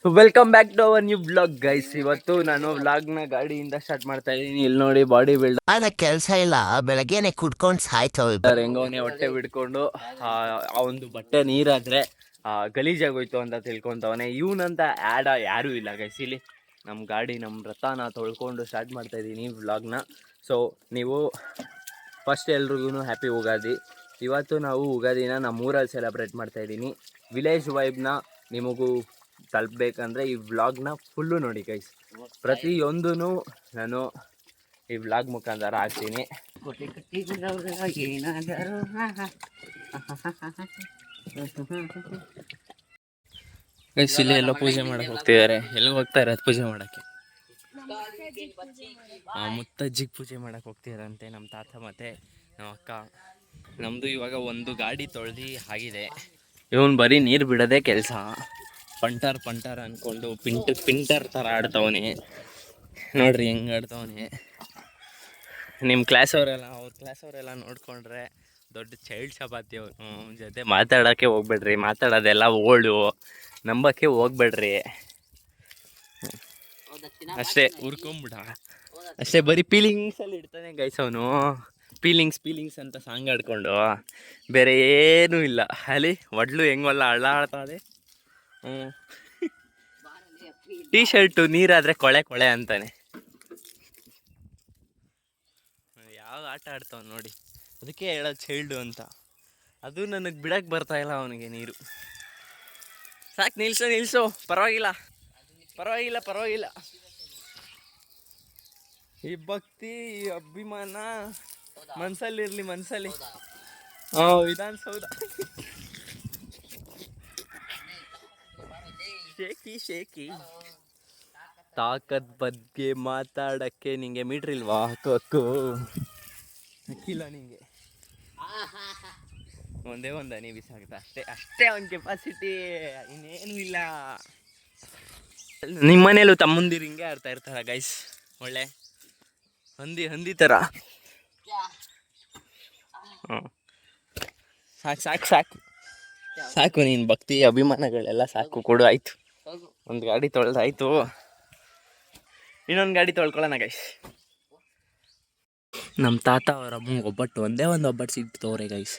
Welcome back to our new blog guys. ಇವತ್ತು ನಾನು ವ್ಲಾಗ್ನ ಗಾಡಿಯಿಂದ ಸ್ಟಾರ್ಟ್ ಮಾಡ್ತಾ ಇದ್ದೀನಿ. ಇಲ್ಲಿ ನೋಡಿ ಬಾಡಿ ಬಿಲ್ಡರ್ ಕೆಲಸ ಇಲ್ಲ, ಬೆಳಗ್ಗೆನೆ ಕುಡ್ಕೊಂಡು ಸಾಯ್ತು. ಹೆಂಗೋನೆ ಹೊಟ್ಟೆ ಬಿಡ್ಕೊಂಡು ಆ ಒಂದು ಬಟ್ಟೆ ನೀರಾದ್ರೆ ಗಲೀಜಾಗೋಯ್ತು ಅಂತ ತಿಳ್ಕೊಂತವನೆ. ಇವನಂತ ಯಾರೂ ಇಲ್ಲ ಗೈಸ್. ಇಲ್ಲಿ ನಮ್ಮ ಗಾಡಿ ನಮ್ಮ ರಥನ ತೊಳ್ಕೊಂಡು ಸ್ಟಾರ್ಟ್ ಮಾಡ್ತಾ ಇದ್ದೀನಿ ವ್ಲಾಗ್ನ. ಸೊ ನೀವು ಫಸ್ಟ್ ಎಲ್ರಿಗೂ ಹ್ಯಾಪಿ ಯುಗಾದಿ. ಇವತ್ತು ನಾವು ಯುಗಾದಿನ ನಮ್ಮೂರಲ್ಲಿ ಸೆಲೆಬ್ರೇಟ್ ಮಾಡ್ತಾ ಇದ್ದೀನಿ. ವಿಲೇಜ್ ವೈಬ್ನ ನಿಮಗೂ ತಲುಪಬೇಕಂದ್ರೆ ಈ ವ್ಲಾಗ್ನ ಫುಲ್ಲು ನೋಡಿ ಗೈಸ್. ಪ್ರತಿಯೊಂದೂ ನಾನು ಈ ವ್ಲಾಗ್ ಮುಖಾಂತರ ಹಾಕ್ತೀನಿ. ಗೈಸ್ ಇಲ್ಲಿ ಎಲ್ಲ ಪೂಜೆ ಮಾಡಕ್ಕೆ ಹೋಗ್ತಿದ್ದಾರೆ. ಎಲ್ಲಿಗೆ ಹೋಗ್ತಾ ಇರೋದು ಪೂಜೆ ಮಾಡೋಕ್ಕೆ? ಮುತ್ತಜ್ಜಿಗೆ ಪೂಜೆ ಮಾಡಕ್ಕೆ ಹೋಗ್ತಿದಾರಂತೆ ನಮ್ಮ ತಾತ ಮತ್ತು ನಮ್ಮ ಅಕ್ಕ. ನಮ್ಮದು ಇವಾಗ ಒಂದು ಗಾಡಿ ತೊಳೆದು ಆಗಿದೆ. ಇವನು ಬರೀ ನೀರು ಬಿಡೋದೇ ಕೆಲಸ. ಪಂಟರ್ ಅಂದ್ಕೊಂಡು ಪಿಂಟರ್ ಥರ ಆಡ್ತವನೆ ನೋಡ್ರಿ, ಹೆಂಗೆ ಆಡ್ತವನೆ. ನಿಮ್ಮ ಅವ್ರ ಕ್ಲಾಸವರೆಲ್ಲ ನೋಡಿಕೊಂಡ್ರೆ ದೊಡ್ಡ ಚೈಲ್ಡ್ ಚಪಾತಿ. ಅವನು ಜೊತೆ ಮಾತಾಡೋಕ್ಕೆ ಹೋಗ್ಬೇಡ್ರಿ. ಮಾತಾಡೋದೆಲ್ಲ ಓಲ್ಡು, ನಂಬಕ್ಕೆ ಹೋಗ್ಬೇಡ್ರಿ ಅಷ್ಟೇ. ಉರ್ಕೊಂಬಿಡ ಅಷ್ಟೇ. ಬರೀ ಫೀಲಿಂಗ್ಸಲ್ಲಿ ಇಡ್ತಾನೆ ಗೈಸ್ ಅವನು. ಫೀಲಿಂಗ್ಸ್ ಅಂತ ಸಾಂಗ್ ಆಡ್ಕೊಂಡು ಬೇರೆ ಏನೂ ಇಲ್ಲ. ಅಲ್ಲಿ ಒಡ್ಲು ಹೆಂಗಲ್ಲ ಅಳ್ಳಾಡ್ತದೆ. ಟೀ ಶರ್ಟು ನೀರಾದರೆ ಕೊಳೆ ಅಂತಾನೆ. ಯಾವ ಆಟ ಆಡ್ತಾವ ನೋಡಿ, ಅದಕ್ಕೆ ಹೇಳೋದು ಚೈಲ್ಡು ಅಂತ. ಅದು ನನಗೆ ಬಿಡಕ್ಕೆ ಬರ್ತಾಯಿಲ್ಲ ಅವನಿಗೆ ನೀರು. ಸಾಕು, ನಿಲ್ಸು, ಪರವಾಗಿಲ್ಲ. ಈ ಭಕ್ತಿ, ಈ ಅಭಿಮಾನ ಮನಸ್ಸಲ್ಲಿರಲಿ. ವಿಧಾನಸೌಧ ಶೇಕಿ ತಾಕತ್ ಬಗ್ಗೆ ಮಾತಾಡಕ್ಕೆ ನಿಂಗೆ ಮೀಟ್ರ್ ಇಲ್ವಾ? ಹಕ್ಕು ಹಾಕಿಲ್ಲ ನಿಂಗೆ. ಒಂದೇ ನೀ ಬಿಸಾಕ್ತಾ ಅಷ್ಟೇ ಅವನ ಕೆಪಾಸಿಟಿ, ಇನ್ನೇನು ಇಲ್ಲ. ನಿಮ್ಮ ಮನೇಲೂ ತಮ್ಮಂದಿರು ಹಿಂಗೆ ಆಡ್ತಾ ಇರ್ತಾರ ಗೈಸ್. ಒಳ್ಳೆ ಹಂದಿ ಥರ. ಸಾಕು ನೀನು ಭಕ್ತಿ ಅಭಿಮಾನಗಳೆಲ್ಲ ಸಾಕು, ಕೊಡು. ಆಯಿತು, ಒಂದು ಗಾಡಿ ತೊಳೆದಾಯ್ತು, ಇನ್ನೊಂದು ಗಾಡಿ ತೊಳ್ಕೊಳ್ಳೋಣ ಗೈಸ್. ನಮ್ಮ ತಾತ ಅವರ ಅಮ್ಮಂಗೆ ಒಂದೇ ಒಂದು ಒಬ್ಬಟ್ಟು ಸಿಗ್ತವ್ರೆ ಗೈಸ್.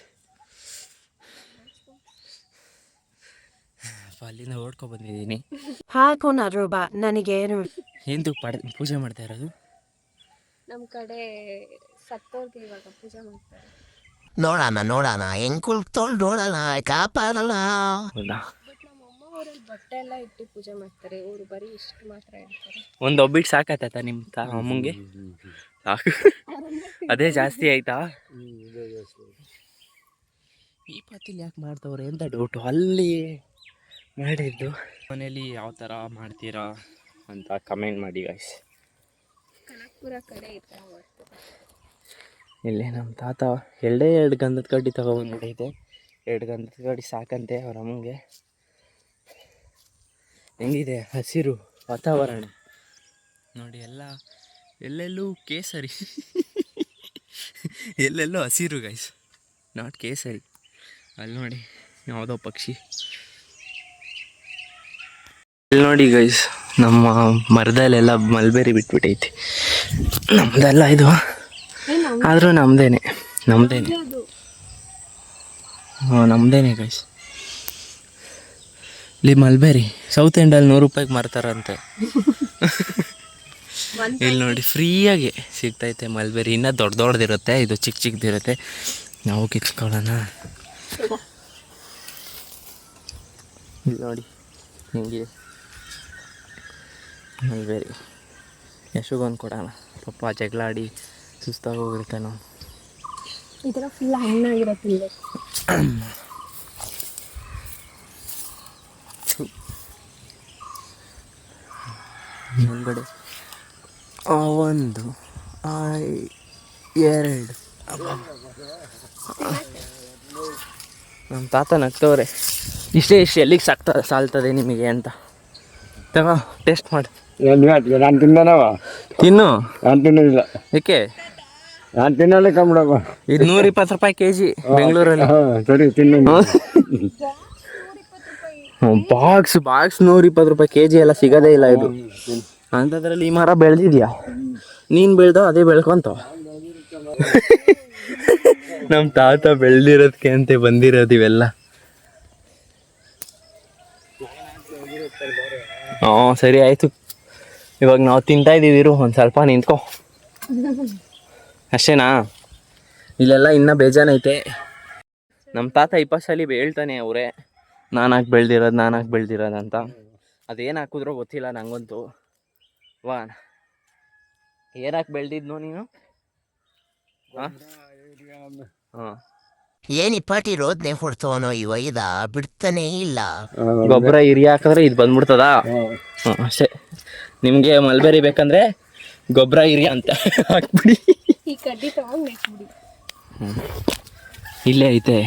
ಅಲ್ಲಿಂದ ಓಡ್ಕೊ ಬಂದಿದ್ದೀನಿ. ನನಗೆ ಎಂದು ಪೂಜೆ ಮಾಡ್ತಾ ಇರೋದು ನಮ್ಮ ಕಡೆ ಸತ್ತೋರ್ಗೆ ಇವಾಗ ಪೂಜೆ ಮಾಡ್ತಾರೆ. ನೋಡೋಣ ಹೆಂಗ್ ಕುಳ್ತೋಳ್ ನೋಡೋಣ, ಕಾಪಾಡಲ್ಲ. ಹೌದಾ? ಬಟ್ ನಮ್ಮ ಅಮ್ಮ ಊರಲ್ಲಿ ಬಟ್ಟೆ ಎಲ್ಲ ಇಟ್ಟು ಪೂಜೆ ಮಾಡ್ತಾರೆ. ಇವರು ಬರೀ ಇಷ್ಟು ಮಾತ್ರ ಹೇಳ್ತಾರೆ. ಒಂದು ಒಬ್ಬಿಟ್ಟು ಸಾಕಾಯ್ತಾ ನಿಮ್ಮ ಅಮ್ಮಂಗೆ? ಸಾಕು, ಅದೇ ಜಾಸ್ತಿ ಆಯ್ತಾ? ಈ ಪಾತಿಲಿ ಯಾಕೆ ಮಾಡ್ತವ್ರೆ ಅಂತ ಡೌಟು. ಅಲ್ಲಿ ಮಾಡಿದ್ದು ಮನೇಲಿ ಯಾವ ಥರ ಮಾಡ್ತೀರಾ ಅಂತ ಕಮೆಂಟ್ ಮಾಡಿ ಗೈಸ್. ಕನಕಪುರ ಕಡೆ ಈ ಥರ ಮಾಡ್ತಾರೆ. ಇಲ್ಲೇ ನಮ್ಮ ತಾತ ಎರಡು ಗಂಧದ ಕಡ್ಡಿ ತಗೊಬಂದು ನಡೆಯುತ್ತೆ. 2 ಗಂಧದ ಕಡ್ಡಿ ಸಾಕಂತೆ ಅವ್ರ ಅಮ್ಮಂಗೆ. ಹೆಂಗಿದೆ ಹಸಿರು ವಾತಾವರಣ ನೋಡಿ. ಎಲ್ಲೆಲ್ಲೂ ಕೇಸರಿ ಎಲ್ಲೆಲ್ಲೂ ಹಸಿರು ಗೈಸ್, ನಾಟ್ ಕೇಸರಿ. ಅಲ್ಲಿ ನೋಡಿ ಯಾವುದೋ ಪಕ್ಷಿ. ಇಲ್ಲಿ ನೋಡಿ ಗೈಸ್, ನಮ್ಮ ಮರದಲ್ಲೆಲ್ಲ ಮಲ್ಬೇರಿ ಬಿಟ್ಬಿಟ್ಟೈತಿ. ನಮ್ದೆಲ್ಲ ಇದು, ಆದರೂ ನಮ್ದೇನೆ ಗೈಸ್. ಇಲ್ಲಿ ಮಲ್ಬೇರಿ ಸೌತ್ ಎಂಡಲ್ಲಿ 100 ರೂಪಾಯಿಗೆ ಮಾರ್ತಾರಂತೆ. ಇಲ್ಲಿ ನೋಡಿ ಫ್ರೀಯಾಗಿ ಸಿಗ್ತೈತೆ ಮಲ್ಬೇರಿ. ಇನ್ನೂ ದೊಡ್ಡದಿರುತ್ತೆ, ಇದು ಚಿಕ್ಕದಿರುತ್ತೆ. ನಾವು ಕಿತ್ಕೊಳ್ಳೋಣ. ಇಲ್ಲಿ ನೋಡಿ ಹಿಂಗಿದೆ ಮಲ್ಬೇರಿ. ಯಶೋಗೊಂದು ಕೊಡೋಣ, ಪಾಪ ಜಗಳಾಡಿ ಸುಸ್ತಾಗಿ ಹೋಗಿರುತ್ತೆ. ನಾವು ಈ ಥರ ಫುಲ್ ಹಣ್ಣಾಗಿರತ್ತಿಲ್ಲ ಮುಂದ್ಗಡೆ 1 2 ನಮ್ಮ ತಾತ ನಗ್ತವ್ರೆ. ಇಷ್ಟೇ ಎಲ್ಲಿಗೆ ಸಾಲ್ತದೆ ನಿಮಗೆ ಅಂತ. ತಗೋ ಟೇಸ್ಟ್ ಮಾಡಿ. ನಾನು ತಿನ್ನವ ತಿನ್ನು. ನಾನು ತಿನ್ನೋದಿಲ್ಲ. ಏಕೆ? ನಾನು ತಿನ್ನೋಲ್ಲ ಕಮ್ಮಡಪ್ಪ. ಇದು 120 ರೂಪಾಯಿ kg ಬೆಂಗಳೂರಲ್ಲಿ. ಸರಿ ತಿನ್ನು. ಬಾಕ್ಸ್ 120 ರೂಪಾಯಿ kg ಎಲ್ಲ ಸಿಗೋದೇ ಇಲ್ಲ ಇದು. ಅಂಥದ್ರಲ್ಲಿ ಈ ಮರ ಬೆಳೆದಿದ್ಯಾ, ನೀನು ಬೆಳೆದೋ ಅದೇ ಬೆಳ್ಕೊಂತ. ನಮ್ಮ ತಾತ ಬೆಳೆದಿರೋದಕ್ಕೆ ಅಂತ ಬಂದಿರೋದು ಇವೆಲ್ಲ. ಹಾಂ ಸರಿ ಆಯಿತು, ಇವಾಗ ನಾವು ತಿಂತಾ ಇದ್ದೀವಿ. ಇರು ಒಂದು ಸ್ವಲ್ಪ ನಿಂತ್ಕೊ. ಅಷ್ಟೇನಾ? ಇಲ್ಲೆಲ್ಲ ಇನ್ನೂ ಬೇಜಾನೈತೆ. ನಮ್ಮ ತಾತ 20 ಸಲ ಹೇಳ್ತಾನೆ ಅವರೇ, ನಾನಾಗಿ ಬೆಳೆದಿರೋದು ಅಂತ. ಅದೇನು ಹಾಕಿದ್ರೋ ಗೊತ್ತಿಲ್ಲ ನನಗಂತೂ. ವಾ ಏನಕ್ಕೆ ಬೆಳೆದಿದ್ನೋ ನೀನು? ಹಾಂ ಹಾಂ ಏನ್ ಇಪ್ಪಟ್ಟಿ ರೋದ್ನೆ ಹೊಡ್ತವನೋ ಈ ವೈದ ಬಿಡ್ತಾನೇ ಇಲ್ಲ. ಗೊಬ್ಬರ ಹಿರಿಯ ಹಾಕಿದ್ರೆ ಇದು ಬಂದ್ಬಿಡ್ತದಾ? ಹ್ಞೂ ಅಷ್ಟೇ. ನಿಮಗೆ ಮಲ್ಬೇರಿ ಬೇಕಂದ್ರೆ ಗೊಬ್ಬರ ಹಿರಿಯ ಅಂತ ಹಾಕ್ಬಿಡಿ. ಈ ಕಡ್ಡಿ ತಗೊಂಡು ನೆಟ್ಬಿಡಿ. ಇಲ್ಲೇ ಐತೆ.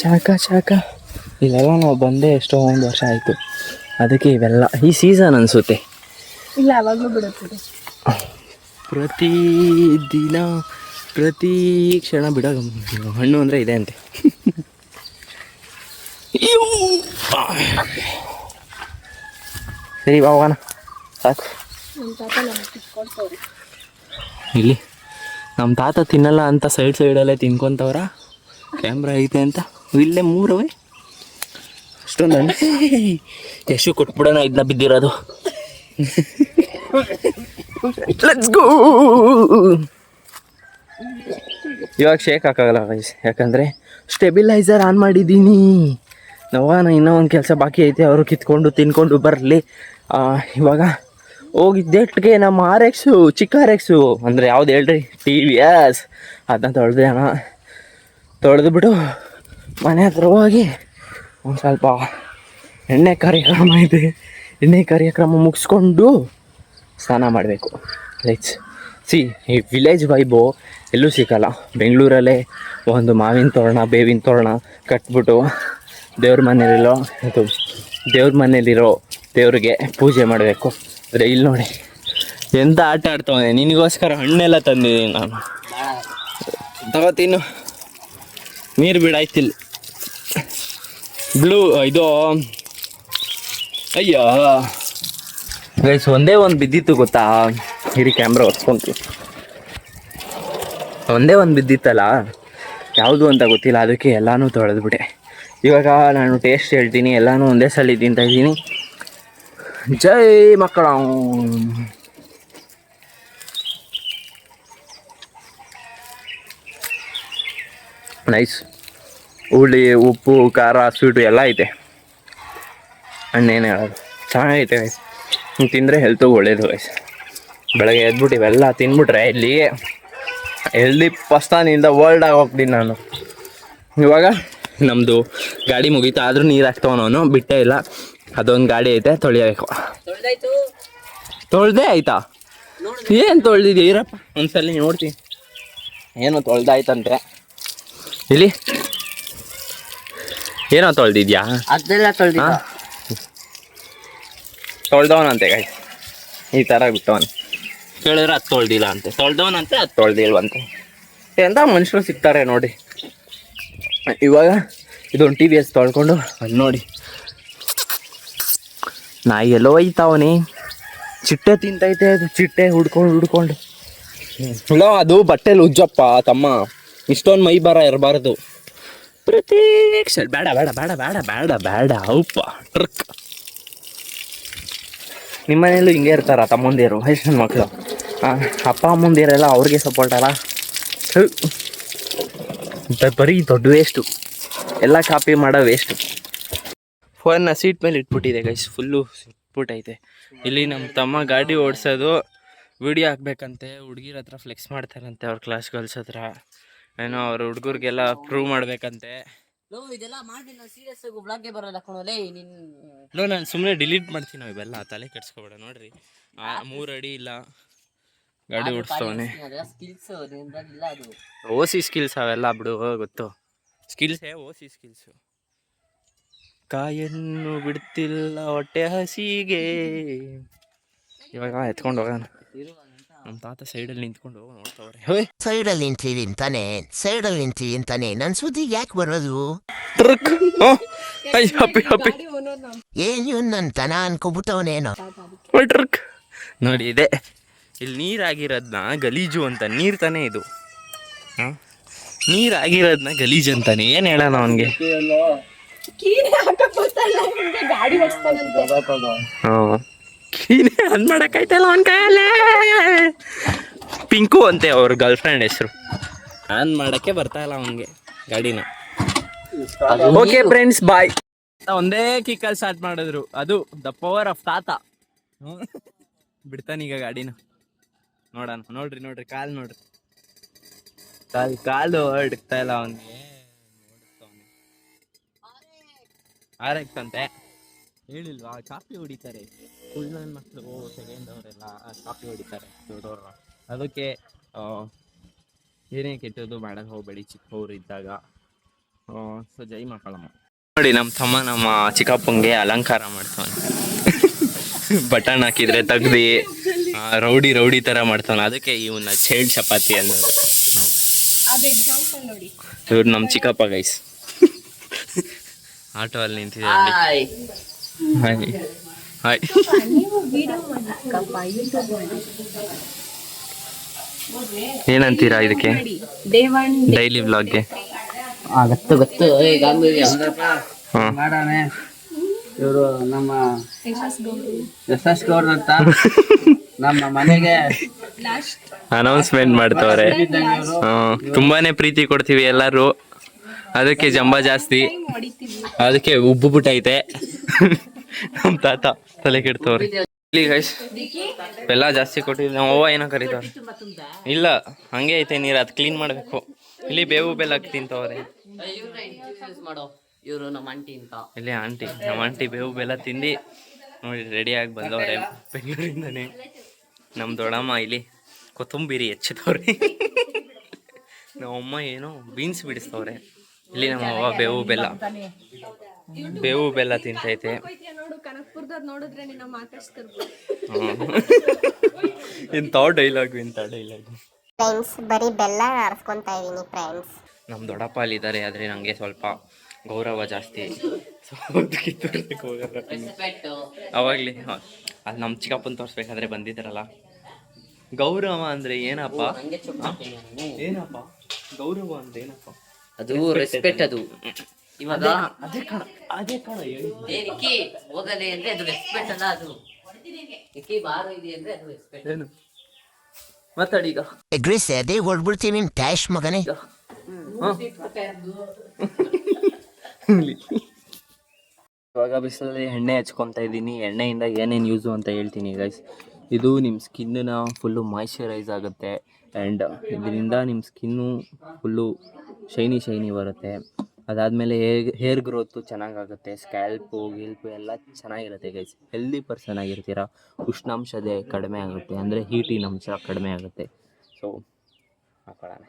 ಚಾಕ ಇಲ್ಲೆಲ್ಲ ನಾವು ಬಂದೇ ಎಷ್ಟೋ ಒಂದು ವರ್ಷ ಆಯಿತು. ಅದಕ್ಕೆ ಇವೆಲ್ಲ ಈ ಸೀಸನ್ ಅನಿಸುತ್ತೆ. ಇಲ್ಲ ಅವಾಗಲೂ ಬಿಡುತ್ತದೆ. ಪ್ರತಿ ಕ್ಷಣ ಬಿಡೋ ಹಣ್ಣು ಅಂದರೆ ಇದೆ ಅಂತೆ. ಸರಿ ಹೋಗೋಣ, ಸಾಕು. ನಮ್ಮ ತಾತ ನಮ್ಗೆ ಕಿತ್ಕೊಳ್ತವ್ರೆ. ಇಲ್ಲಿ ನಮ್ಮ ತಾತ ತಿನ್ನಲ್ಲ ಅಂತ ಸೈಡಲ್ಲೇ ತಿನ್ಕೊತವ್ರ. ಕ್ಯಾಮ್ರಾ ಐತೆ ಅಂತ ಇಲ್ಲೇ 3 ಅಷ್ಟೊಂದು ಹಣ್ಣು. ಎಷ್ಟು ಕೊಟ್ಬಿಡೋಣ ಇದನ್ನ ಬಿದ್ದಿರೋದು. Let's go. ಇವಾಗ ಶೇಕ್ ಹಾಕಾಗಲ್ಲ ಗೈಸ್, ಯಾಕಂದರೆ ಸ್ಟೆಬಿಲೈಸರ್ ಆನ್ ಮಾಡಿದ್ದೀನಿ. ನಾನು ಇನ್ನೂ ಒಂದು ಕೆಲಸ ಬಾಕಿ ಐತೆ, ಅವರು ಕಿತ್ಕೊಂಡು ತಿನ್ಕೊಂಡು ಬರಲಿ. ಇವಾಗ ಹೋಗಿದ್ದೆಟ್ಟಿಗೆ ನಮ್ಮ RX ಚಿಕ್ಕ RX ಅಂದರೆ ಯಾವ್ದು ಹೇಳ್ರಿ, TVS ಅದನ್ನ ತೊಳೆದ್ಬಿಟ್ಟು ಮನೆ ಹತ್ರ ಹೋಗಿ ಒಂದು ಸ್ವಲ್ಪ ಎಣ್ಣೆ ಕಾರ್ಯಕ್ರಮ ಮುಗಿಸ್ಕೊಂಡು ಸ್ನಾನ ಮಾಡಬೇಕು. ಲೈಟ್ಸ್ ಈ ವಿಲೇಜ್ ವೈಬು ಎಲ್ಲೂ ಸಿಕ್ಕಲ್ಲ. ಬೆಂಗಳೂರಲ್ಲೇ ಒಂದು ಮಾವಿನ ತೋರಣ, ಬೇವಿನ ತೋರಣ ಕಟ್ಬಿಟ್ಟು ದೇವ್ರ ಮನೇಲಿರೋ ದೇವ್ರಿಗೆ ಪೂಜೆ ಮಾಡಬೇಕು. ಆದರೆ ಇಲ್ಲಿ ನೋಡಿ ಎಂಥ ಆಟ ಆಡ್ತವನೆ. ನಿನಗೋಸ್ಕರ ಹಣ್ಣೆಲ್ಲ ತಂದಿದ್ದೀನಿ ನಾನು, ತಗೋತೀನಿ. ನೀರು ಬಿಡಾಯ್ತಿಲ್ಲ ಬ್ಲೂ ಇದು. ಅಯ್ಯೋ ಗೈಸ್, ಒಂದೇ ಒಂದು ಬಿದ್ದಿತ್ತು ಗೊತ್ತಾ? ಹಿರಿ ಕ್ಯಾಮ್ರಾ ಹೊರ್ಸ್ಕೊಂತು. ಒಂದೇ ಒಂದು ಬಿದ್ದಿತ್ತಲ್ಲ, ಯಾವುದು ಅಂತ ಗೊತ್ತಿಲ್ಲ. ಅದಕ್ಕೆ ಎಲ್ಲನೂ ತೊಳೆದ್ಬಿಟ್ಟೆ. ಇವಾಗ ನಾನು ಟೇಸ್ಟ್ ಹೇಳ್ತೀನಿ, ಎಲ್ಲನೂ ಒಂದೇ ಸಲ ತಿಂತಾಯಿದ್ದೀನಿ. ಜೈ ಮಕ್ಕಳ. ನೈಸ್. ಹುಳಿ, ಉಪ್ಪು, ಖಾರ, ಸ್ವೀಟು ಎಲ್ಲ ಐತೆ. ಹಣ್ಣೇನು ಹೇಳೋದು, ಚೆನ್ನಾಗೈತೆ ವಯಸ್ಸು. ತಿಂದರೆ ಹೆಲ್ತಿಗೆ ಒಳ್ಳೇದು ವಯಸ್ಸು. ಬೆಳಗ್ಗೆ ಎದ್ಬಿಟ್ಟು ಇವೆಲ್ಲ ತಿಂದ್ಬಿಟ್ರೆ ಇಲ್ಲಿ ಹೆಲ್ದಿ ಪಸ್ತಾನಿಂದ ವರ್ಲ್ಡಾಗಿ ಹೋಗ್ತೀನಿ ನಾನು. ಇವಾಗ ನಮ್ಮದು ಗಾಡಿ ಮುಗೀತು, ಆದರೂ ನೀರು ಹಾಕ್ತವನು ಬಿಟ್ಟೇ ಇಲ್ಲ. ಅದೊಂದು ಗಾಡಿ ಐತೆ, ತೊಳಿಬೇಕು. ತೊಳ್ದೇ ಆಯ್ತಾ? ಏನು ತೊಳೆದಿದ್ಯಾ? ಇರಪ್ಪ ಒಂದ್ಸಲ ನೋಡ್ತೀನಿ. ಏನೋ ತೊಳ್ದಾಯ್ತಂತೆ. ಇಲ್ಲಿ ಏನೋ ತೊಳೆದಿದ್ಯಾ? ಅದೆಲ್ಲ ತೊಳ್ದವನಂತೆ ಗಾಯ, ಈ ಥರ ಬಿಟ್ಟವನು. ಕೇಳಿದ್ರೆ ಅದು ತೊಳ್ದಿಲ್ಲ ಅಂತೆ, ತೊಳ್ದವನಂತೆ ಅದು ತೊಳ್ದಿಲ್ವಂತೆ. ಎಂಥ ಮನುಷ್ಯರು ಸಿಗ್ತಾರೆ ನೋಡಿ. ಇವಾಗ ಇದೊಂದು TVS ತೊಳ್ಕೊಂಡು ಅಲ್ಲಿ ನೋಡಿ ನಾಯಿ ಎಲ್ಲೋ ಒಯ್ತಾವನಿ. ಚಿಟ್ಟೆ ತಿಂತೈತೆ ಅದು, ಚಿಟ್ಟೆ ಹುಡ್ಕೊಂಡು ಇಲ್ಲ, ಅದು ಬಟ್ಟೆಲಿ ಉಜ್ಜಪ್ಪ ತಮ್ಮ. ಇಷ್ಟೊಂದು ಮೈ ಬರ ಇರಬಾರ್ದು. ಪ್ರತೀಕ್ಷ ಬೇಡ ಅಪ್ಪ ಟ್ರಕ್. ನಿಮ್ಮ ಮನೇಲೂ ಹಿಂಗೆ ಇರ್ತಾರ ತಮ್ಮಂದಿರು, ಎಷ್ಟು ಮಕ್ಕಳು? ಅಪ್ಪ ಅಮ್ಮಂದಿರೆಲ್ಲ ಅವ್ರಿಗೆ ಸಪೋರ್ಟ್ ಅಲ್ಲ. ಬರೀ ದೊಡ್ಡ ವೇಸ್ಟು, ಎಲ್ಲ ಕಾಪಿ ಮಾಡೋ ವೇಸ್ಟು. ಫೋನ್ನ ಸೀಟ್ ಮೇಲೆ ಇಟ್ಬಿಟ್ಟಿದೆ ಗೈಸ್, ಫುಲ್ಲು ಇಟ್ಬಿಟ್ಟೈತೆ. ಇಲ್ಲಿ ನಮ್ಮ ತಮ್ಮ ಗಾಡಿ ಓಡಿಸೋದು ವಿಡಿಯೋ ಹಾಕ್ಬೇಕಂತೆ. ಹುಡುಗಿರ ಹತ್ರ ಫ್ಲೆಕ್ಸ್ ಮಾಡ್ತಾರಂತೆ, ಅವ್ರ ಕ್ಲಾಸ್ ಗರ್ಲ್ಸ್ ಹತ್ರ. ಏನೋ ಅವ್ರ ಹುಡುಗರಿಗೆಲ್ಲ ಪ್ರೂವ್ ಮಾಡ್ಬೇಕಂತೆ. ಇದೆಲ್ಲ ಮಾಡಿ ನಾನು ಸೀರಿಯಸ್ ಆಗಿ ಬ್ಲಾಗ್ಗೆ ಬರಲ್ಲ ಕಣೋಲೇ ನಿನ್. ನಾನು ಸುಮ್ಮನೆ ಡಿಲೀಟ್ ಮಾಡ್ತೀನಿ ಇವೆಲ್ಲ, ತಲೆ ಕೆಡ್ಸ್ಕೊಬೇಡ. ನೋಡ್ರಿ 3 ಅಡಿ ಇಲ್ಲ, ಗಾಡಿ ಓಡಿಸ್ತವನೆ. ಸ್ಕಿಲ್ಸ್ ಇಲ್ಲ, ಅದು OC ಸ್ಕಿಲ್ಸ್ ಅವೆಲ್ಲ ಬಿಡು, ಗೊತ್ತು. ಸ್ಕಿಲ್ಸೇ OC ಸ್ಕಿಲ್ಸು. ಕಾಯನ್ನು ಬಿಡ್ತಿಲ್ಲ ಹೊಟ್ಟೆ ಹಸಿಗೆ. ಇವಾಗ ಎತ್ಕೊಂಡು ಹೋಗೋಣ. ನಮ್ಮ ತಾತ ಸೈಡಲ್ಲಿ ನಿಂತ್ಕೊಂಡು ನೋಡ್ತಾವ್ರೆ. ಹೋಯ್ ಸೈಡಲ್ಲಿ ನಿಂತಿದ್ದೀನಿ ತಾನೆ, ಸೈಡಲ್ಲಿ ನಿಂತಿದ್ದೀನಿ ತಾನೆ, ನನ್ನ ಸುದ್ದಿಗೆ ಯಾಕೆ ಬರೋದು? ಟ್ರಕ್ ಹಪ್ಪಿ ಹಪ್ಪಿ ಗಾಡಿ ಓನರ್ ನಮ್ಮ ಏನ್ ಇವ್ನು ನನ್ನ ತನ ಅನ್ಕೊಬಿಟ್ಟವನೇನೋ. ಟ್ರಕ್ ನೋಡಿ ಇದೆ. ಇಲ್ಲಿ ನೀರಾಗಿರೋದನ್ನ ಗಲೀಜು ಅಂತ, ನೀರು ತಾನೇ ಇದು. ಹಾಂ, ನೀರಾಗಿರೋದನ್ನ ಗಲೀಜು ಅಂತಾನೆ. ಏನು ಹೇಳೋಣ ಅವನಿಗೆ? ಕೀರೆ ಹಾಕಕ್ ಗೊತ್ತಲ್ಲ ನಿಮ್ಗೆ, ಗಾಡಿ ಓಡಿಸ್ತಾನಂತೆ. ಹಾಂ, ಕ್ಲೀನೇ ಅದು ಮಾಡೋಕ್ಕಾಯ್ತಲ್ಲ ಅವನ ಕೈಯಲ್ಲೇ. ಪಿಂಕು ಅಂತೆ ಅವ್ರ ಗರ್ಲ್ ಫ್ರೆಂಡ್ ಹೆಸರು. ಆನ್ ಮಾಡೋಕ್ಕೆ ಬರ್ತಾ ಇಲ್ಲ ಅವನಿಗೆ ಗಾಡಿನ. ಓಕೆ ಫ್ರೆಂಡ್ಸ್, ಬಾಯ್. ಒಂದೇ ಕಿಕ್ಕಲ್ಲಿ ಸ್ಟಾರ್ಟ್ ಮಾಡಿದ್ರು. ಅದು ದ ಪವರ್ ಆಫ್ ತಾತ. ಬಿಡ್ತಾನೀಗ ಗಾಡಿನ. ನೋಡೋಣ. ನೋಡ್ರಿ ಕಾಲು ನೋಡ್ರಿ. ಕಾಲು ಹಿಡ್ತಾ ಇಲ್ಲ ಅವನಿಗೆ. ಆರೈತಂತೆ. ಹೇಳಿಲ್ವಾ? ಕಾಫಿ ಹೊಡಿತಾರೆ ನನ್ನ ಮಕ್ಕಳು, ಸೆಕೆಂಡ್ ಅವರೆಲ್ಲ ಕಾಫಿ ಹೊಡಿತಾರೆ ದೊಡ್ಡವ್ರು. ಅದಕ್ಕೆ ಏನೇ ಕೆಟ್ಟದ್ದು ಮಾಡಕ್ಕೆ ಹೋಗಬೇಡಿ ಚಿಕ್ಕವ್ರು ಇದ್ದಾಗ. ಸೊ ಜೈ ಮಕ್ಕಳಮ್ಮ. ನೋಡಿ ನಮ್ಮ ತಮ್ಮ ನಮ್ಮ ಚಿಕ್ಕಪ್ಪಂಗೆ ಅಲಂಕಾರ ಮಾಡ್ತಾನೆ. ಬಟನ್ ಹಾಕಿದ್ರೆ ತೆಗ್ದು ರೌಡಿ ಥರ ಮಾಡ್ತಾನೆ. ಅದಕ್ಕೆ ಇವನ್ನ ಚೇಳ್ ಚಪಾತಿ ಅನ್ನೋದು. ಅದು ಎಕ್ಸಾಂಪಲ್ ನೋಡಿ. ಇವ್ರು ನಮ್ಮ ಚಿಕ್ಕಪ್ಪ ಗೈಸ್. ಆಟೋ ಅಲ್ಲಿ ನಿಂತಿದ್ದಾರೆ. Hi hi. ನೀವು ವಿಡಿಯೋ ಮಾಡಿಕಪ್ಪ, ಯೂಟ್ಯೂಬ್ ಮಾಡಿ. ಏನಂತೀರಾ ಇದಕ್ಕೆ? ದೇವಣ್ಣ ಡೈಲಿ ವ್ಲಾಗ್ಗೆ. ಗೊತ್ತು ಹಾಂ, ಮಾಡೋಣ. ಇವರು ನಮ್ಮ ಯಶಸ್ ಗೌಡ್ರು ಅಂತ ನಮ್ಮ ಮನೆಗೆ ಲಾಸ್ಟ್ ಅನೌನ್ಸ್ಮೆಂಟ್ ಮಾಡ್ತವ್ರೆ. ತುಂಬಾನೇ ಪ್ರೀತಿ ಕೊಡ್ತೀವಿ ಎಲ್ಲರೂ. ಅದಕ್ಕೆ ಜಂಬ ಜಾಸ್ತಿ, ಹೊಡಿತೀವಿ. ಅದಕ್ಕೆ ಉಬ್ಬು ಬಿಟ್ಟೈತೆ. ನಮ್ಮ ತಾತ ತಲೆ ಕೆಡ್ತವ್ರೆ. ಇಲ್ಲಿ ಗೈಸ್ ಬೆಲ್ಲ ಜಾಸ್ತಿ ಕೊಟ್ಟಿದ್ವಿ. ನಮ್ಮ ಅವ್ವ ಏನೋ ಕರೀತವ್ರೆ. ಇಲ್ಲ, ಹಂಗೆ ಐತೆ ನೀರು, ಅದು ಕ್ಲೀನ್ ಮಾಡಬೇಕು. ಇಲ್ಲಿ ಬೇವು ಬೆಲ್ಲ ತಿಂತವ್ರೆ. ಮಾಡೋ ಇವರು ನಮ್ಮ ಆಂಟಿ ಅಂತ. ಇಲ್ಲಿ ನಮ್ಮ ಆಂಟಿ ಬೇವು ಬೆಲ್ಲ ತಿಂದು ನೋಡಿ ರೆಡಿಯಾಗಿ ಬಂದವ್ರೆ ಬೆಂಗಳೂರಿಂದನೇ. ನಮ್ಮ ದೊಡ್ಡಮ್ಮ ಇಲ್ಲಿ ಕೊತ್ತಂಬರಿ ಹೆಚ್ಚಿದವ್ರೆ. ನಮ್ಮಮ್ಮ ಏನೋ ಬೀನ್ಸ್ ಬಿಡಿಸ್ತವ್ರೆ. ಇಲ್ಲಿ ನಮ್ಮ ಅವ್ವ ಬೇವು ಬೆಲ್ಲ ತಿಂತೈತೆ. ನೋಡು, ಕನಕಪುರದವ್ರು ನೋಡಿದ್ರೆ ನಿನ್ನ ಮಾತಾಡ್ಸ್ತಾರೆ. ಇಂಥ ಡೈಲಾಗು. ಫ್ರೆಂಡ್ಸ್, ಬರೀ ಬೆಲ್ಲ ಆರಿಸ್ಕೊಂತ ಇದೀನಿ ಫ್ರೆಂಡ್ಸ್. ನಮ್ಮ ದೊಡ್ಡಪ್ಪ ಅಲ್ಲಿದ್ದಾರೆ, ಆದರೆ ನನಗೆ ಸ್ವಲ್ಪ ಗೌರವ ಜಾಸ್ತಿ. ಸೊ ಅವಾಗಲಿ ಅಲ್ಲಿ ನಮ್ಮ ಚಿಕ್ಕಪ್ಪನ ತೋರಿಸ್ಬೇಕಾದ್ರೆ ಬಂದಿದ್ದಾರಲ್ಲ. ಗೌರವ ಅಂದರೆ ಏನಪ್ಪ? ಗೌರವ ಅಂದ್ರೆ ಏನಪ್ಪ? ಅದು ರೆಸ್ಪೆಕ್ಟ್. ಅದು ಇವಾಗ ಅದೇ ಕಣ ಏನಕ್ಕೆ ಹೋಗಲಿ ಅಂದ್ರೆ ಅದು ರೆಸ್ಪೆಕ್ಟ್ ಅಲ್ಲ. ಅದು ಏಕೆ ಬಾರ ಇದೆ ಅಂದ್ರೆ ಅದು ರೆಸ್ಪೆಕ್ಟ್. ಏನು ಮಾತಾಡಿ ಈಗ. ಎಗ್ರೆಸ್ ಅದೇ ಹೊಡ್ಬಿಡ್ತೀನಿ ನಿನ್ ಟ್ಯಾಶ್ ಮಗನೇ. ಇವಾಗ ಬಿಸಿಲಲ್ಲಿ ಎಣ್ಣೆ ಹಚ್ಕೊತಾ ಇದ್ದೀನಿ. ಎಣ್ಣೆಯಿಂದ ಏನೇನು ಯೂಸು ಅಂತ ಹೇಳ್ತೀನಿ ಗೈಸ್. ಇದು ನಿಮ್ಮ ಸ್ಕಿನ್ನ ಫುಲ್ಲು ಮಾಯ್ಶ್ಚರೈಸ್ ಆಗುತ್ತೆ. ಆ್ಯಂಡ್ ಇದರಿಂದ ನಿಮ್ಮ ಸ್ಕಿನ್ನು ಫುಲ್ಲು ಶೈನಿ ಬರುತ್ತೆ. ಅದಾದಮೇಲೆ ಹೇರ್ ಗ್ರೋತು ಚೆನ್ನಾಗಾಗುತ್ತೆ. ಸ್ಕ್ಯಾಲ್ಪು ಎಲ್ಲ ಚೆನ್ನಾಗಿರುತ್ತೆ ಗೈಸ್. ಹೆಲ್ದಿ ಪರ್ಸನ್ ಆಗಿರ್ತೀರ. ಉಷ್ಣಾಂಶತೆ ಕಡಿಮೆ ಆಗುತ್ತೆ, ಅಂದರೆ ಹೀಟಿನ ಅಂಶ ಕಡಿಮೆ ಆಗುತ್ತೆ. ಸೊ ಹಾಕೊಳ್ಳೋಣ.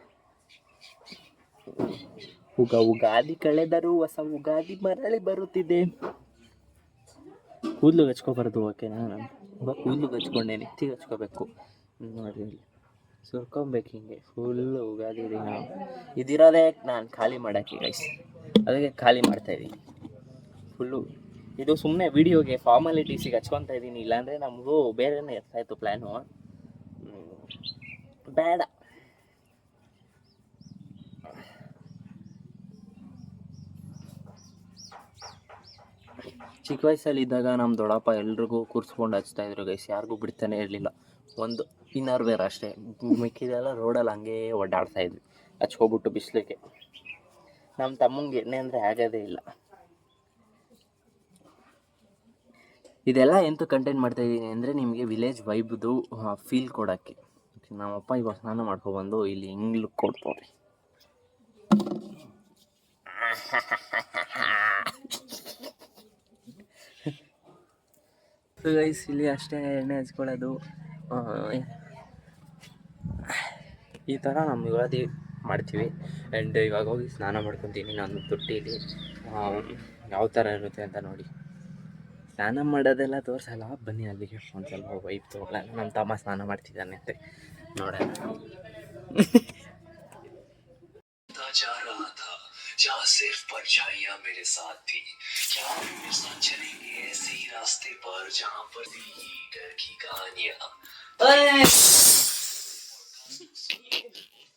ಉಗಾದಿ ಕಳೆದರೂ ಹೊಸ ಉಗಾದಿ ಮರಳಿ ಬರುತ್ತಿದೆ. ಕೂದಲು ಹಚ್ಕೊಬಾರ್ದು, ಓಕೆನಾ? ನಾನು ಇವಾಗ ಕೂದಲು ಹಚ್ಕೊಂಡೆ, ನೆತ್ತಿಗೆ ಹಚ್ಕೋಬೇಕು. ನೋಡಿ ಇಲ್ಲಿ ಸುರ್ಕೊಬೇಕು ಹಿಂಗೆ ಫುಲ್ಲು ಉಗಾದಿ ದಿನ. ಇದಿರೋದೇ ನಾನು ಖಾಲಿ ಮಾಡೋಕ್ಕೆ ಗೈಸ್, ಅದಕ್ಕೆ ಖಾಲಿ ಮಾಡ್ತಾಯಿದ್ದೀನಿ ಫುಲ್ಲು. ಇದು ಸುಮ್ಮನೆ ವೀಡಿಯೋಗೆ ಫಾರ್ಮಾಲಿಟೀಸಿಗೆ ಹಚ್ಕೊತಾ ಇದ್ದೀನಿ. ಇಲ್ಲಾಂದರೆ ನಮಗೂ ಬೇರೆನೇ ಇರ್ತಾಯಿತ್ತು ಪ್ಲ್ಯಾನು. ಬೇಡ. ಚಿಕ್ಕ ವಯಸ್ಸಲ್ಲಿದ್ದಾಗ ನಮ್ಮ ದೊಡ್ಡಪ್ಪ ಎಲ್ರಿಗೂ ಕೂರಿಸ್ಕೊಂಡು ಹಚ್ತಾಯಿದ್ರು ಗೈಸ್. ಯಾರಿಗೂ ಬಿಡ್ತಾನೆ ಇರಲಿಲ್ಲ. ಒಂದು ಇನ್ನರ್ ವೇರ್ ಅಷ್ಟೇ, ಮಿಕ್ಕಿದೆಲ್ಲ ರೋಡಲ್ಲಿ ಹಂಗೇ ಓಡಾಡ್ತಾಯಿದ್ವಿ ಹಚ್ಕೊಬಿಟ್ಟು ಬಿಸಿಲಿಗೆ. ನಮ್ಮ ತಮ್ಮಂಗೆ ಎಣ್ಣೆ ಅಂದರೆ ಆಗೋದೇ ಇಲ್ಲ. ಇದೆಲ್ಲ ಎಂತ ಕಂಟೆಂಟ್ ಮಾಡ್ತಾಯಿದ್ದೀನಿ ಅಂದರೆ ನಿಮಗೆ ವಿಲೇಜ್ ವೈಬ್ದು ಫೀಲ್ ಕೊಡೋಕ್ಕೆ. ನಮ್ಮಪ್ಪ ಇವಾಗ ಸ್ನಾನ ಮಾಡ್ಕೊಬಂದು ಇಲ್ಲಿ ಹಿಂಗೆ ಲುಕ್ ಕೊಡ್ತವ್ರಿ. ಗೈಸ್ ಇಲ್ಲಿ ಅಷ್ಟೇ ಎಣ್ಣೆ ಹಚ್ಕೊಳ್ಳೋದು. ಈ ಥರ ನಮ್ಮ ಯುಗಾದಿ ಮಾಡ್ತೀವಿ. ಆ್ಯಂಡ್ ಇವಾಗ ಹೋಗಿ ಸ್ನಾನ ಮಾಡ್ಕೊತೀನಿ ನಾನು ತೊಟ್ಟಿಲಿ. ಯಾವ ಥರ ಇರುತ್ತೆ ಅಂತ ನೋಡಿ. ಸ್ನಾನ ಮಾಡೋದೆಲ್ಲ ತೋರಿಸಲ್ಲ, ಬನ್ನಿ ಅಲ್ಲಿಗೆ ಒಂದು ಸ್ವಲ್ಪ ವೈಪ್ ತಗೊಳ್ಳೋಣ. ನಮ್ಮ ತಮ್ಮ ಸ್ನಾನ ಮಾಡ್ತಿದ್ದಾನೆ ಅಂತೆ, ನೋಡೋಣ. जा रहा था जहाँ सिर्फ परछाइयां मेरे साथ थी, क्या आप मेरे साथ चलेंगे ऐसे ही रास्ते पर जहाँ पर थी डर की कहानियां।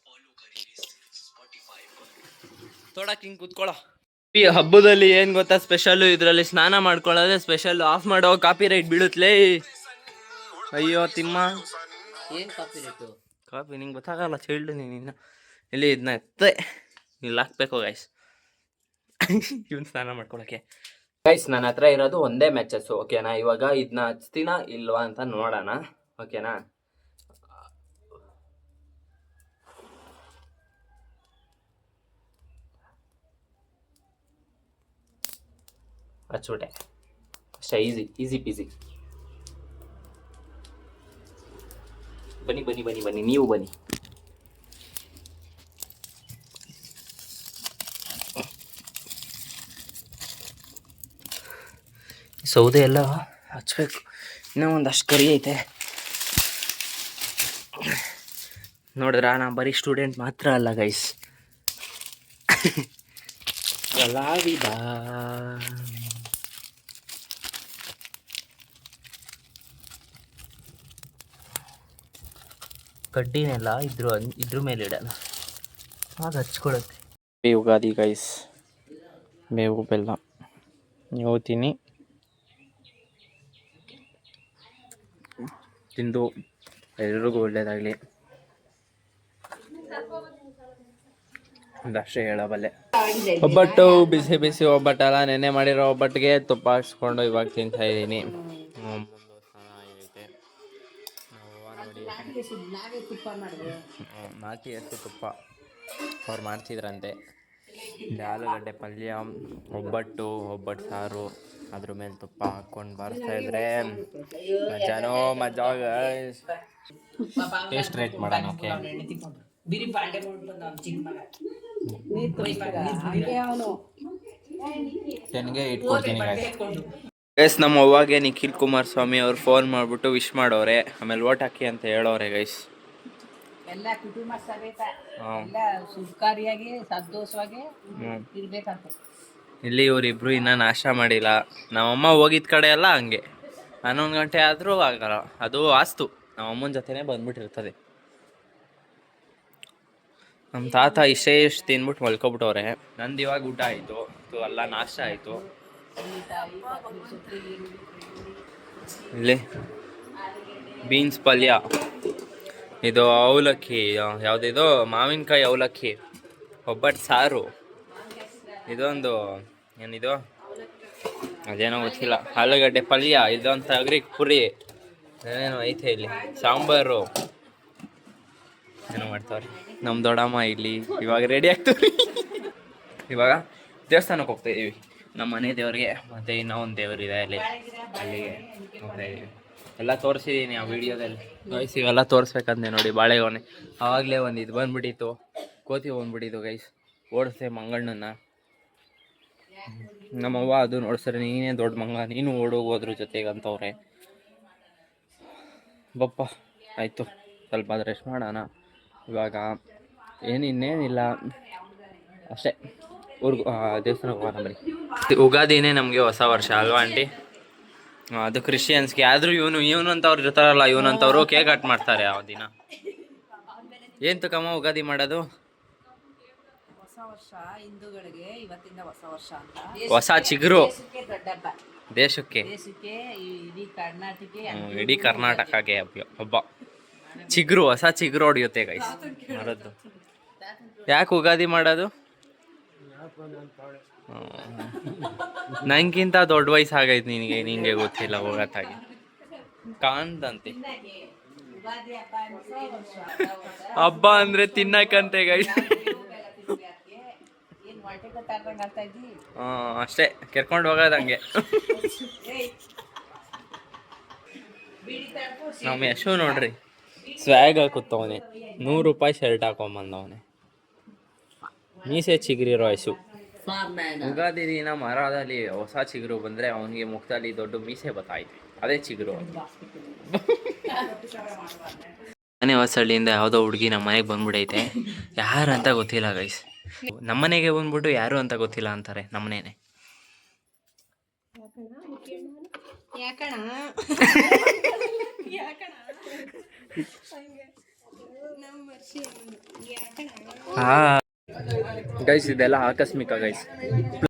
फॉलो करिए स्पॉटिफाई पर। ತೊಡಕ್ಕೆ ಹಿಂಗೆ ಕೂತ್ಕೊಳ್ಳೋ. ಈ ಹಬ್ಬದಲ್ಲಿ ಏನು ಗೊತ್ತಾ ಸ್ಪೆಷಲ್ಲು, ಇದರಲ್ಲಿ ಸ್ನಾನ ಮಾಡ್ಕೊಳ್ಳೋದೇ ಸ್ಪೆಷಲ್ಲು. ಆಫ್ ಮಾಡೋ, ಕಾಪಿ ರೈಟ್ ಬೀಳುತ್ತಲೇ. ಅಯ್ಯೋ ತಿಮ್ಮ, ಏನು ಕಾಪಿ ರೇಟು? ಕಾಪಿ ನಿಂಗೆ ಗೊತ್ತಾಗಲ್ಲ, ಚೈಲ್ಡು ನೀನು. ಇಲ್ಲಿ ಇದನ್ನ ಎತ್ತೆ ಇಲ್ಲಿ ಹಾಕ್ಬೇಕು ಗೈಸ್. ಇವನು ಸ್ನಾನ ಮಾಡ್ಕೊಳಕ್ಕೆ. ಗೈಸ್ ನನ್ನ ಹತ್ರ ಇರೋದು ಒಂದೇ ಮ್ಯಾಚಸ್ಸು, ಓಕೆನಾ? ಇವಾಗ ಇದನ್ನ ಹಚ್ತೀನ ಇಲ್ವಾ ಅಂತ ನೋಡೋಣ, ಓಕೆನಾ? ಹಚ್ಬಿಟ್ಟೆ ಅಷ್ಟೇ, ಈಸಿ ಪೀಸಿ. ಬನ್ನಿ ನೀವು ಬನ್ನಿ. ಸೌದೆ ಎಲ್ಲ ಹಚ್ಬೇಕು, ಇನ್ನೂ ಒಂದಷ್ಟು ಕರಿ ಐತೆ. ನೋಡಿದ್ರ ನಾ ಬರೀ ಸ್ಟೂಡೆಂಟ್ ಮಾತ್ರ ಅಲ್ಲ ಗೈಸ್, ಕಲಾವಿದ. ಕಡ್ಡಿನೆಲ್ಲ ಇದ್ರ ಮೇಲೆ ಇಡೋಣ, ಆಗ ಹಚ್ಕೊಳತ್ತೆ. ಯುಗಾದಿ ಗೈಸ್, ಬೇವು ಬೆಲ್ಲ ಇವತ್ತೀನಿ ತಿಂದು ಎಲ್ರಿಗೂ ಒಳ್ಳೇದಾಗಲಿ ಒಂದಷ್ಟೇ ಹೇಳಬಲ್ಲೆ. ಒಬ್ಬಟ್ಟು ಬಿಸಿ ಒಬ್ಬಟ್ಟಲ್ಲ, ನೆನ್ನೆ ಮಾಡಿರೋ ಒಬ್ಬಟ್ಟಿಗೆ ತುಪ್ಪ ಹಾಕ್ಸ್ಕೊಂಡು ಇವಾಗ ತಿಂತಾ ಇದ್ದೀನಿ. ನಾಟಿ ಎಷ್ಟು ತುಪ್ಪ ಅವ್ರು ಮಾಡ್ತಿದ್ರಂತೆ. ಆಲೂಗಡ್ಡೆ ಪಲ್ಯ, ಒಬ್ಬಟ್ಟು ಸಾರು, ಅದ್ರ ಮೇಲೆ ತುಪ್ಪ ಹಾಕ್ಕೊಂಡು ಬಾರಿಸ್ತಾ ಇದ್ರೆ ಮಜಾನೋ ಮಜಾ. ಟೇಸ್ಟ್ ರೇಟ್ ಮಾಡೋಣ, ಓಕೆ? ಟೆನ್ಗೆ ಇಟ್ಕೊಡ್ತೀನಿ ಗೈಸ್. ನಮ್ಮ ಅವ್ವಾಗೆ ನಿಖಿಲ್ ಕುಮಾರಸ್ವಾಮಿ ಅವ್ರು ಫೋನ್ ಮಾಡಿಬಿಟ್ಟು ವಿಶ್ ಮಾಡೋರೆ, ಆಮೇಲೆ ಓಟ್ ಹಾಕಿ ಅಂತ ಹೇಳೋರೆ ಗೈಸ್. ಎಲ್ಲ ಕುಟುಂಬ ಸಮೇತ ಎಲ್ಲ ಸುಖಕಾರಿಯಾಗಿ ಸಂತೋಷವಾಗಿ ಇರ್ಬೇಕಂತ. ಇಲ್ಲಿ ಇವರಿಬ್ರು ಇನ್ನೂ ನಾಷ್ಟ ಮಾಡಿಲ್ಲ. ನಮ್ಮಮ್ಮ ಹೋಗಿದ್ದ ಕಡೆ ಎಲ್ಲ ಹಂಗೆ 11 ಗಂಟೆ ಆದರೂ ಆಗಲ್ಲ, ಅದು ವಾಸ್ತು ನಮ್ಮಮ್ಮನ ಜೊತೆನೇ ಬಂದ್ಬಿಟ್ಟಿರ್ತದೆ. ನಮ್ಮ ತಾತ ಇಷ್ಟೇ ತಿಂದ್ಬಿಟ್ಟು ಮಲ್ಕೊಬಿಟ್ಟವ್ರೆ. ನಂದು ಇವಾಗ ಊಟ ಆಯಿತು, ಎಲ್ಲ ನಾಷ್ಟ ಆಯಿತು. ಇಲ್ಲಿ ಬೀನ್ಸ್ ಪಲ್ಯ, ಇದು ಅವಲಕ್ಕಿ, ಯಾವುದಿದು ಮಾವಿನಕಾಯಿ ಅವಲಕ್ಕಿ, ಒಬ್ಬಟ್ಟು ಸಾರು, ಇದೊಂದು ಏನಿದು ಅದೇನೋ ಗೊತ್ತಿಲ್ಲ, ಆಲೂಗಡ್ಡೆ ಪಲ್ಯ, ಇದೊಂದು ತಗರಿ ಪುರಿ, ಏನೇನೋ ಐತೆ ಇಲ್ಲಿ, ಸಾಂಬಾರು ಏನೋ ಮಾಡ್ತಾವ್ರಿ ನಮ್ಮ ದೊಡ್ಡಮ್ಮ. ಇಲ್ಲಿ ಇವಾಗ ರೆಡಿ ಆಗ್ತೀವಿ. ಇವಾಗ ದೇವಸ್ಥಾನಕ್ಕೆ ಹೋಗ್ತಾ ಇದೀವಿ, ನಮ್ಮ ಮನೆ ದೇವ್ರಿಗೆ, ಮತ್ತು ಇನ್ನೂ ಒಂದು ದೇವರಿದೆ ಅಲ್ಲಿಗೆ ಹೋಗ್ತಾ ಇದೀವಿ. ಎಲ್ಲ ತೋರಿಸಿದ್ದೀನಿ ಆ ವಿಡಿಯೋದಲ್ಲಿ. ಗೈಸ್ ಇವೆಲ್ಲ ತೋರಿಸ್ಬೇಕಂದೆ ನೋಡಿ. ಬಾಳೆಗೊನೆ ಆವಾಗಲೇ ಒಂದು ಇದು ಬಂದ್ಬಿಟ್ಟಿತ್ತು, ಕೋತಿ ಬಂದ್ಬಿಟ್ಟಿತ್ತು ಗೈಸ್. ಓಡಿಸ್ದೆ ಮಂಗಣ್ಣನ. ನಮ್ಮವ್ವ ಅದು ನೋಡ್ಸರೆ ನೀನೇ ದೊಡ್ಡ ಮಂಗ, ನೀನು ಓಡೋಗೋದ್ರ ಜೊತೆಗೆ ಅಂತವ್ರೆ. ಬಪ್ಪ ಆಯಿತು, ಸ್ವಲ್ಪ ರೆಸ್ಟ್ ಮಾಡೋಣ ಇವಾಗ. ಇನ್ನೇನಿಲ್ಲ ಅಷ್ಟೇ, ದೇವಸ್ಥಾನಕ್ಕೆ ಹೋಗೋಣ ಬನ್ನಿ. ಯುಗಾದಿನೇ ನಮಗೆ ಹೊಸ ವರ್ಷ ಅಲ್ವಾ ಆಂಟಿ? ಅದು ಕ್ರಿಶ್ಚಿಯನ್ಸ್ಗೆ. ಆದರೂ ಇವನು ಅಂತವ್ರು ಇರ್ತಾರಲ್ಲ, ಇವನಂತವ್ರು ಕೇಕ್ ಕಟ್ ಮಾಡ್ತಾರೆ ಆ ದಿನ. ಏನು ತಕಮ್ಮ ಯುಗಾದಿ ಮಾಡೋದು? ಹೊಸ ವರ್ಷ ಹಿಂದೂಗಳಿಗೆ ಇವತ್ತಿಂದ ಹೊಸ ವರ್ಷ ಅಂತ. ಹೊಸ ಚಿಗುರು ದೊಡ್ಡ ಹಬ್ಬ ದೇಶಕ್ಕೆ, ಇಡೀ ಕರ್ನಾಟಕಕ್ಕೆ ಹಬ್ಬ. ಚಿಗುರು, ಹೊಸ ಚಿಗುರು ಹೊಡಿಯುತ್ತೆ ಗೈಸ್ ಮಾಡೋದು. ಯಾಕೆ ಯುಗಾದಿ ಮಾಡೋದು? ನಂಗಿಂತ ದೊಡ್ಡ ವಯಸ್ಸಾಗೈತೆ ನಿಂಗೆ ಗೊತ್ತಿಲ್ಲ ಹೋಗತ್ತಾಗಿ ಕಾಣ್ದಂತೆ. ಹಬ್ಬ ಅಂದ್ರೆ ತಿನ್ನಕಂತೆ ಗೈಸ್. ಅಷ್ಟೇ, ಕೆರ್ಕೊಂಡು ಹೋಗೋದಂಗೆ. ನಮ್ಮ ಯಶು ನೋಡ್ರಿ ಸ್ವ್ಯಾಗ್ ಹಾಕುತ್ತವನೆ, 100 ರೂಪಾಯಿ ಶರ್ಟ್ ಹಾಕೊಂಬಂದವನೆ. ಮೀಸೆ ಚಿಗುರಿರೋ ಯಶು. ಯುಗಾದಿ ದಿನ ಮರದಲ್ಲಿ ಹೊಸ ಚಿಗುರು ಬಂದ್ರೆ ಅವನಿಗೆ ಮುಖದಲ್ಲಿ ದೊಡ್ಡ ಮೀಸೆ ಬತ್ತಾಯ್ತು, ಅದೇ ಚಿಗುರು. ಮನೆ ಹೊಸಳ್ಳಿಯಿಂದ ಯಾವುದೋ ಹುಡುಗಿ ನಮ್ಮ ಮನೆಗೆ ಬಂದ್ಬಿಡೈತೆ. ಯಾರು ಅಂತ ಗೊತ್ತಿಲ್ಲ ಗೈಸ್. ನಮ್ಮನೆಗೆ ಬಂದ್ಬಿಟ್ಟು ಯಾರು ಅಂತ ಗೊತ್ತಿಲ್ಲ ಅಂತಾರೆ ನಮ್ಮನೇನೆ. ಗೈಸ್ ಇದೆಲ್ಲ ಆಕಸ್ಮಿಕ ಗೈಸ್.